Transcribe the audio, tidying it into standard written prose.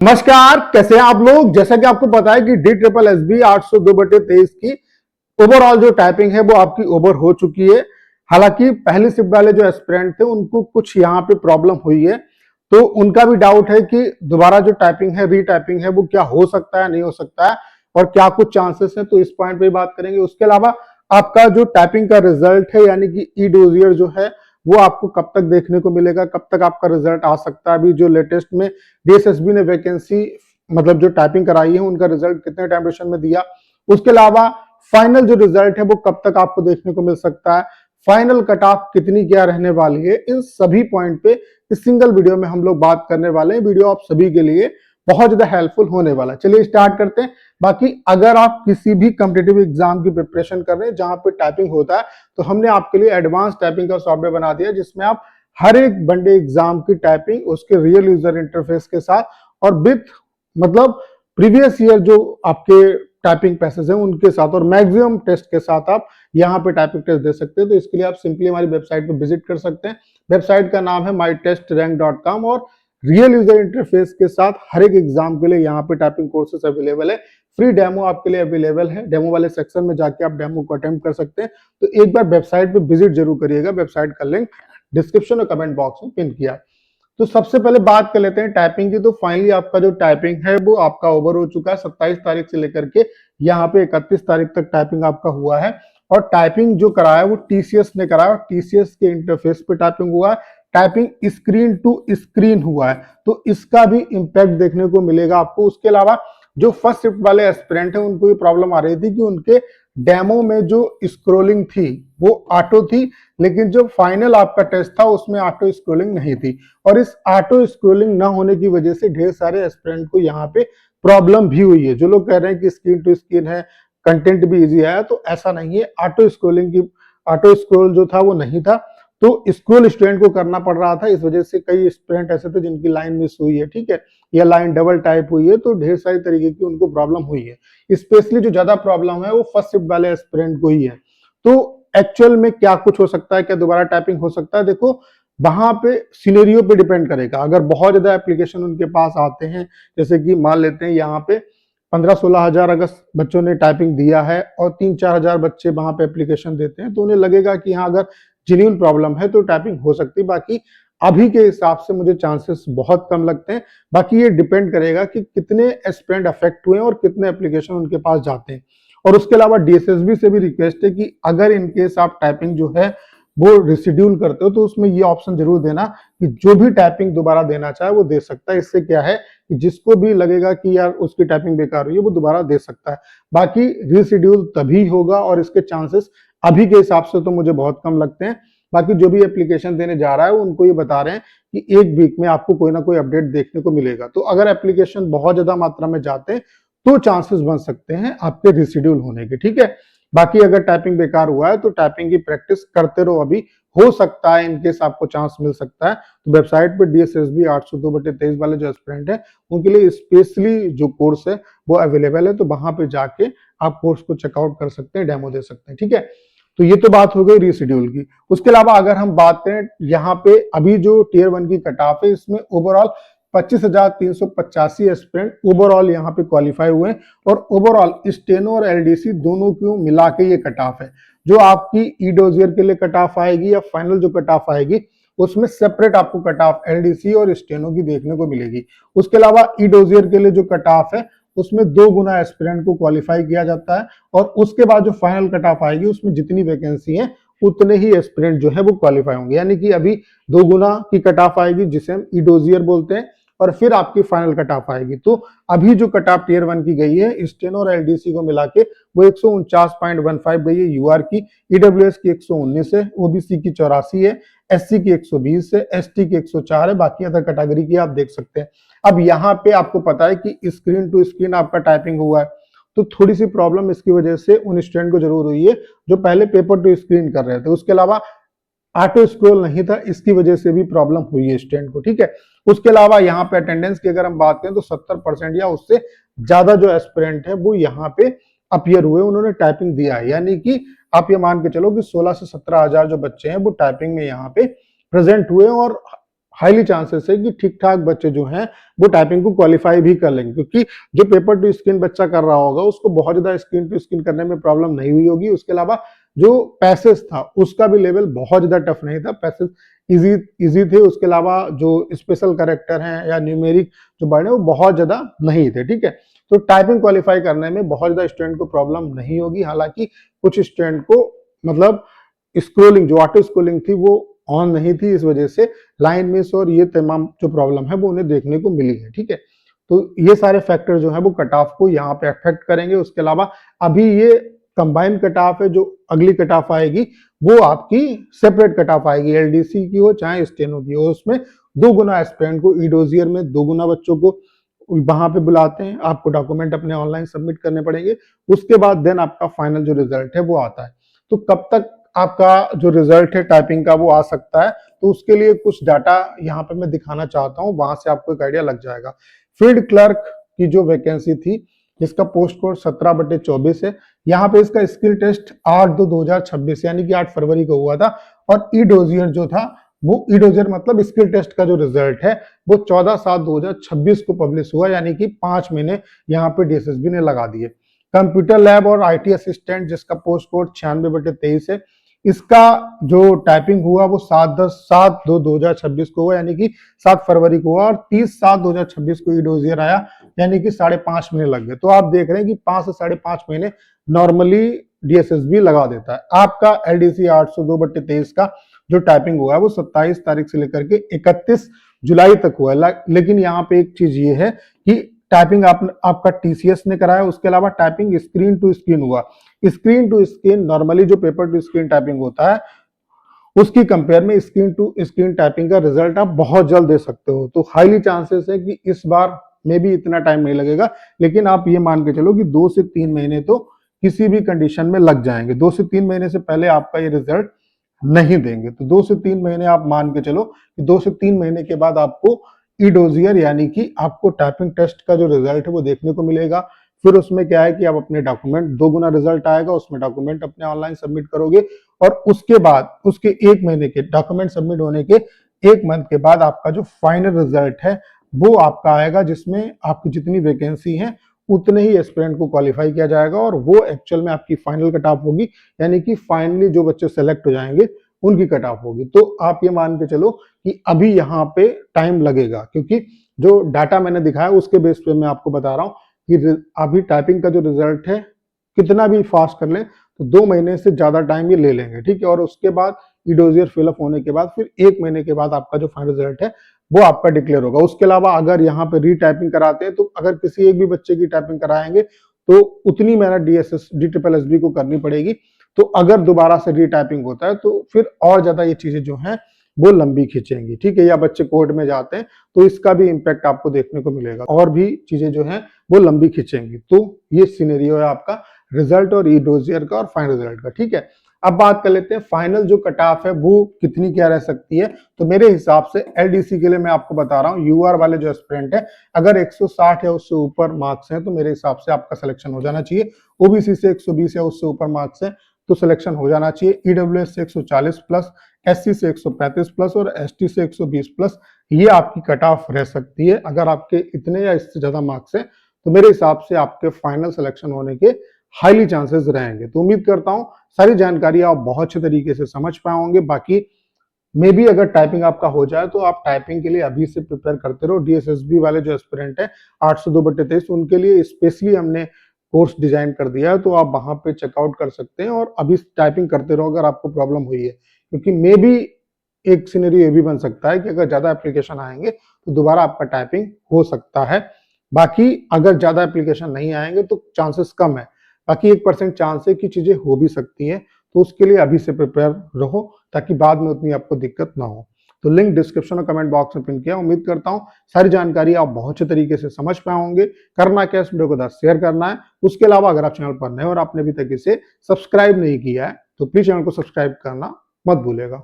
नमस्कार, कैसे हैं आप लोग। जैसा कि आपको पता है कि DSSB 802/23 की ओवरऑल जो टाइपिंग है वो आपकी ओवर हो चुकी है। हालांकि पहली शिफ्ट वाले जो एस्पिरेंट थे उनको कुछ यहाँ पे प्रॉब्लम हुई है, तो उनका भी डाउट है कि दोबारा जो टाइपिंग है, रीटाइपिंग है, वो क्या हो सकता है, नहीं हो सकता है और क्या कुछ चांसेस है, तो इस पॉइंट पे बात करेंगे। उसके अलावा आपका जो टाइपिंग का रिजल्ट है यानी कि ई डोजियर जो है वो आपको कब तक देखने को मिलेगा, कब तक आपका रिजल्ट आ सकता है। अभी जो लेटेस्ट में DSSB ने वैकेंसी मतलब जो टाइपिंग कराई है उनका रिजल्ट कितने टाइम ड्यूरेशन में दिया, उसके अलावा फाइनल जो रिजल्ट है वो कब तक आपको देखने को मिल सकता है, फाइनल कट ऑफ कितनी क्या रहने वाली है, इन सभी पॉइंट पे इस सिंगल वीडियो में हम लोग बात करने वाले हैं। वीडियो आप सभी के लिए बहुत ज्यादा हेल्पफुल होने वाला है। चलिए स्टार्ट करते हैं। बाकी अगर आप किसी भी कॉम्पिटिटिव एग्जाम की प्रिपरेशन कर रहे हैं जहां पे टाइपिंग होता है, तो हमने आपके लिए एडवांस टाइपिंग का सॉफ्टवेयर बना दिया जिसमें आप हर एक वनडे एग्जाम की टाइपिंग उसके रियल यूजर इंटरफेस के साथ और विथ मतलब प्रीवियस ईयर जो आपके टाइपिंग पैसेज हैं उनके साथ और मैक्सिमम टेस्ट के साथ आप यहाँ पे टाइपिंग टेस्ट दे सकते हैं। तो इसके लिए आप सिंपली हमारी वेबसाइट पे विजिट कर सकते हैं। वेबसाइट का नाम है mytestrank.com और रियल यूजर इंटरफेस के साथ हर एक एग्जाम के लिए यहाँ पे टाइपिंग कोर्सेस अवेलेबल है। फ्री डेमो आपके लिए अवेलेबल है। डेमो वाले सेक्शन में जाके आप डेमो को अटेम्प्ट कर सकते हैं। तो एक बार वेबसाइट पे विजिट जरूर करिएगा। वेबसाइट का लिंक डिस्क्रिप्शन और कमेंट बॉक्स में पिन किया। तो सबसे पहले बात कर लेते हैं टाइपिंग की। तो फाइनली आपका जो टाइपिंग है वो आपका ओवर हो चुका है। 27 तारीख से लेकर के यहाँ पे 31 तारीख तक टाइपिंग आपका हुआ है और टाइपिंग जो कराया वो TCS ने कराया और TCS के इंटरफेस पे टाइपिंग हुआ है। टाइपिंग स्क्रीन टू स्क्रीन हुआ है, तो इसका भी इंपैक्ट देखने को मिलेगा आपको। उसके अलावा जो फर्स्ट शिफ्ट वाले एस्पिरेंट हैं उनको ये प्रॉब्लम आ रही थी कि उनके डेमो में जो स्क्रोलिंग थी वो ऑटो थी, लेकिन जो फाइनल आपका टेस्ट था उसमें ऑटो स्क्रोलिंग नहीं थी और इस ऑटो स्क्रोलिंग ना होने की वजह से ढेर सारे एस्पिरेंट को यहाँ पे प्रॉब्लम भी हुई है। जो लोग कह रहे हैं कि स्क्रीन टू स्क्रीन है, कंटेंट भी इजी आया, तो ऐसा नहीं है। ऑटो स्क्रोलिंग की ऑटो स्क्रोल जो था वो नहीं था, तो स्क्रोल स्टूडेंट को करना पड़ रहा था। इस वजह से कई स्टूडेंट ऐसे थे जिनकी लाइन मिस हुई है, ठीक है, या लाइन डबल टाइप हुई है, तो ढेर सारी तरीके की उनको प्रॉब्लम हुई है। स्पेशली जो ज्यादा प्रॉब्लम है वो फर्स्ट शिफ्ट वाले एस्पिरेंट को ही है। तो एक्चुअल में क्या कुछ हो सकता है, क्या दोबारा टाइपिंग हो सकता है, देखो वहां पे सिनेरियो पे डिपेंड करेगा। अगर बहुत ज्यादा एप्लीकेशन उनके पास आते हैं, जैसे कि मान लेते हैं यहाँ पे 15-16 हजार अगर बच्चों ने टाइपिंग दिया है और 3-4 हजार बच्चे वहां पे एप्लीकेशन देते हैं, तो उन्हें लगेगा कि हाँ अगर जेन्युइन प्रॉब्लम है तो टाइपिंग हो सकती है। बाकी अभी के हिसाब से मुझे चांसेस बहुत कम लगते हैं। बाकी ये डिपेंड करेगा कि कितने एस्पिरेंट अफेक्ट हुए हैं और कितने एप्लीकेशन उनके पास जाते हैं। और उसके अलावा DSSB से भी रिक्वेस्ट है कि अगर इनकेस आप टाइपिंग जो है वो रिशेड्यूल करते हो तो उसमें ये ऑप्शन जरूर देना कि जो भी टाइपिंग दोबारा देना चाहे वो दे सकता है। इससे क्या है कि जिसको भी लगेगा कि यार उसकी टाइपिंग बेकार हुई है वो दोबारा दे सकता है। बाकी रिशेड्यूल तभी होगा और इसके चांसेस अभी के हिसाब से तो मुझे बहुत कम लगते हैं। बाकी जो भी एप्लीकेशन देने जा रहा है उनको ये बता रहे हैं कि एक वीक में आपको कोई ना कोई अपडेट देखने को मिलेगा। तो अगर एप्लीकेशन बहुत ज्यादा मात्रा में जाते हैं तो चांसेस बन सकते हैं आपके रिशेड्यूल होने के, ठीक है। बाकी अगर टाइपिंग बेकार हुआ है तो टाइपिंग की प्रैक्टिस करते रहो। अभी हो सकता है इनकेस आपको चांस मिल सकता है। तो वेबसाइट पे DSSB 802/23 वाले जो एस्पिरेंट है उनके लिए स्पेशली जो कोर्स है वो अवेलेबल है, तो वहां पे जाके आप कोर्स को चेकआउट कर सकते हैं, डेमो दे सकते हैं, ठीक है। तो ये तो बात हो गई रीशेड्यूल की। उसके अलावा अगर हम बात करें यहाँ पे अभी जो टियर 1 की कट ऑफ है इसमें ओवरऑल 25,385 एस्पिरेंट ओवरऑल यहाँ पे क्वालिफाई हुए और ओवरऑल स्टेनो और LDC दोनों को मिला के ये कट ऑफ है। जो आपकी ई डोजियर के लिए कट ऑफ आएगी या फाइनल जो कट ऑफ आएगी उसमें सेपरेट आपको कट ऑफ LDC और स्टेनो की देखने को मिलेगी। उसके अलावा ई डोजियर के लिए जो कट ऑफ है उसमें 2 गुना एस्पिरेंट को क्वालिफाई किया जाता है और उसके बाद जो फाइनल कट ऑफ आएगी उसमें जितनी वैकेंसी है उतने ही एस्पिरेंट जो है वो क्वालिफाई होंगे। यानी कि अभी 2 गुना की कट ऑफ आएगी जिसे हम ई डोजियर बोलते हैं और फिर आपकी फाइनल कट ऑफ आएगी। तो अभी जो कट ऑफ टियर 1 की गई है स्टेनो और LDC को मिला के वो 149.15 गई है। UR की EWS की 119 है, OBC की 84 है, SC की 120 है, ST की 104 है, बाकी अदर कैटेगरी की आप देख सकते हैं। अब यहाँ पे आपको पता है कि स्क्रीन टू स्क्रीन आपका टाइपिंग हुआ है, तो थोड़ी सी प्रॉब्लम इसकी वजह से उन स्टूडेंट को जरूर हुई है जो पहले पेपर टू स्क्रीन कर रहे थे। उसके अलावा ऑटो स्क्रॉल नहीं था, इसकी वजह से भी प्रॉब्लम हुई है स्टूडेंट को, ठीक है। उसके अलावा यहाँ पे अटेंडेंस की अगर हम बात करें तो 70% या उससे ज्यादा जो एस्पिरेंट है वो यहाँ पे अपीयर हुए, उन्होंने टाइपिंग दिया है। यानी कि आप ये मान के चलो कि 16 से 17 हजार जो बच्चे हैं वो टाइपिंग में यहाँ पे प्रेजेंट हुए और हाईली चांसेस है कि ठीक ठाक बच्चे जो हैं वो टाइपिंग को क्वालिफाई भी कर लेंगे, क्योंकि जो पेपर टू स्क्रीन बच्चा कर रहा होगा उसको बहुत ज्यादा स्क्रीन टू स्क्रीन करने में प्रॉब्लम नहीं हुई होगी। उसके अलावा जो पैसेज था उसका भी लेवल बहुत ज्यादा टफ नहीं था, पैसेज इजी इजी थे। उसके अलावा जो स्पेशल कैरेक्टर हैं या न्यूमेरिक जो वर्ड है वो बहुत ज्यादा नहीं थे, ठीक है। तो टाइपिंग क्वालिफाई करने में बहुत ज्यादा स्टूडेंट को प्रॉब्लम नहीं होगी। हालांकि कुछ स्टूडेंट को मतलब स्क्रोलिंग जो ऑटो स्क्रोलिंग थी वो ऑन नहीं थी, इस वजह से लाइन मिस और ये तमाम जो प्रॉब्लम है वो उन्हें देखने को मिली है, ठीक है। तो ये सारे फैक्टर जो है वो कट ऑफ को यहाँ पे अफेक्ट करेंगे। उसके अलावा अभी ये कंबाइंड कट ऑफ है, जो अगली कट ऑफ आएगी वो आपकी सेपरेट कट ऑफ आएगी, एलडीसी की हो चाहे स्टेनो की हो। उसमें 2 गुना एस्पिरेंट को, ई डोजियर में 2 गुना बच्चों को वहां पे बुलाते हैं, आपको डॉक्यूमेंट अपने ऑनलाइन सबमिट करने पड़ेंगे। उसके बाद देन आपका फाइनल जो रिजल्ट है वो आता है। तो कब तक आपका जो रिजल्ट है टाइपिंग का वो आ सकता है, तो उसके लिए कुछ डाटा यहाँ पे मैं दिखाना चाहता हूँ, वहां से आपको एक आइडिया लग जाएगा। फील्ड क्लर्क की जो वैकेंसी थी जिसका पोस्ट कोड 17/24 है, यहाँ पे इसका स्किल टेस्ट 8/2/2026 यानी कि 8 फरवरी को हुआ था। और ई डोजियर जो था वो, ई डोजियर मतलब स्किल टेस्ट का जो रिजल्ट है वो 14/7/2026 को पब्लिश हुआ, यानी कि 5 महीने यहाँ पे डीएसएसबी ने लगा दिए। कंप्यूटर लैब और आईटी असिस्टेंट जिसका पोस्ट कोड 96/23 है, इसका जो टाइपिंग हुआ वो 7/2/2026 को हुआ, यानी कि 7 फरवरी को हुआ। और 30/7/2026 को ई डोजियर आया, यानी कि 5.5 महीने लग गए। तो आप देख रहे हैं कि 5 से 5.5 महीने नॉर्मली डीएसएसबी लगा देता है। आपका एलडीसी 802/23 का जो टाइपिंग हुआ है वो 27 तारीख से लेकर के 31 जुलाई तक हुआ है। लेकिन यहाँ पे एक चीज ये है कि टाइपिंग आपका टीसीएस ने कराया, उसके अलावा टाइपिंग स्क्रीन टू स्क्रीन हुआ। स्क्रीन टू स्क्रीन नॉर्मली जो पेपर टू स्क्रीन टाइपिंग होता है उसकी कंपेयर में स्क्रीन टू स्क्रीन टाइपिंग का रिजल्ट आप बहुत जल्द दे सकते हो। तो हाईली चांसेस है कि इस बार में भी इतना टाइम नहीं लगेगा, लेकिन आप ये मान के चलो कि 2 से 3 महीने तो किसी भी कंडीशन में लग जाएंगे। 2 से 3 महीने से पहले आपका ये रिजल्ट नहीं देंगे। तो 2 से 3 महीने आप मान के चलो कि 2 से 3 महीने के बाद आपको ई डोजियर यानी कि आपको टाइपिंग टेस्ट का जो रिजल्ट है वो देखने को मिलेगा। फिर उसमें क्या है कि आप अपने डॉक्यूमेंट 2 गुना रिजल्ट आएगा, उसमें डॉक्यूमेंट अपने ऑनलाइन सबमिट करोगे और उसके बाद उसके 1 महीने के डॉक्यूमेंट सबमिट होने के 1 मंथ के बाद आपका जो फाइनल रिजल्ट है वो आपका आएगा, जिसमें आपकी जितनी वैकेंसी है उतने ही एस्पिरेंट को क्वालिफाई किया जाएगा और वो एक्चुअल में आपकी फाइनल कट ऑफ होगी, यानी कि फाइनली जो बच्चे सेलेक्ट हो जाएंगे उनकी कट ऑफ होगी। तो आप ये मान के चलो कि अभी यहाँ पे टाइम लगेगा, क्योंकि जो डाटा मैंने दिखाया उसके बेस पे मैं आपको बता रहा हूँ कि अभी टाइपिंग का जो रिजल्ट है कितना भी फास्ट कर लें तो 2 महीने से ज्यादा टाइम ये ले लेंगे, ठीक है। और उसके बाद ई डोजियर फिलअप होने के बाद फिर 1 महीने के बाद आपका जो फाइनल रिजल्ट है वो आपका डिक्लेयर होगा। उसके अलावा अगर यहाँ पे रीटाइपिंग कराते हैं तो अगर किसी एक भी बच्चे की टाइपिंग कराएंगे तो उतनी मेहनत DSSB को करनी पड़ेगी। तो अगर दोबारा से रीटाइपिंग होता है तो फिर और ज्यादा ये चीजें जो हैं वो लंबी खींचेंगी, ठीक है। या बच्चे कोर्ट में जाते हैं तो इसका भी इम्पैक्ट आपको देखने को मिलेगा, और भी चीजें जो हैं वो लंबी खींचेंगी। तो ये सिनेरियो है आपका रिजल्ट और ई डोजियर का और फाइनल रिजल्ट का, ठीक है। अब बात कर लेते हैं फाइनल जो कट ऑफ है वो कितनी क्या रह सकती है। तो मेरे हिसाब से एलडीसी के लिए मैं आपको बता रहा हूँ, यूआर वाले जो एस्पिरेंट है अगर 160 या उससे ऊपर मार्क्स हैं तो मेरे हिसाब से आपका सिलेक्शन हो जाना चाहिए। ओबीसी से 120 या उससे ऊपर मार्क्स है तो सिलेक्शन हो जाना चाहिए। ईडब्ल्यूएस से 140 प्लस, एससी से 135 प्लस और एसटी से 120 प्लस, ये आपकी कट ऑफ रह सकती है। अगर आपके इतने या इससे ज्यादा मार्क्स हैं तो मेरे हिसाब से आपके फाइनल सिलेक्शन होने के हाईली चांसेस रहेंगे। तो उम्मीद करता हूं सारी जानकारी आप बहुत अच्छे तरीके से समझ पाए होंगे। बाकी मे भी अगर टाइपिंग आपका हो जाए तो आप टाइपिंग के लिए अभी से प्रिपेयर करते रहो। डीएसएसबी वाले जो एस्पिरेंट है 802/23 उनके लिए स्पेशली हमने कोर्स डिजाइन कर दिया है, तो आप वहां पे चेकआउट कर सकते हैं और अभी टाइपिंग करते रहो अगर आपको प्रॉब्लम हुई है। क्योंकि मे भी एक सिनेरियो ये भी बन सकता है कि अगर ज्यादा एप्लीकेशन आएंगे तो दोबारा आपका टाइपिंग हो सकता है। बाकी अगर ज्यादा एप्लीकेशन नहीं आएंगे तो चांसेस कम है, बाकी 1% चांस है कि चीजें हो भी सकती हैं। तो उसके लिए अभी से प्रिपेयर रहो ताकि बाद में उतनी आपको दिक्कत ना हो। तो लिंक डिस्क्रिप्शन और कमेंट बॉक्स में पिन किया। उम्मीद करता हूँ सारी जानकारी आप बहुत अच्छे तरीके से समझ पाए होंगे। करना क्या, इस वीडियो को 10 शेयर करना है। उसके अलावा अगर आप चैनल पर नए और आपने अभी तक इसे सब्सक्राइब नहीं किया है तो प्लीज चैनल को सब्सक्राइब करना मत भूलेगा।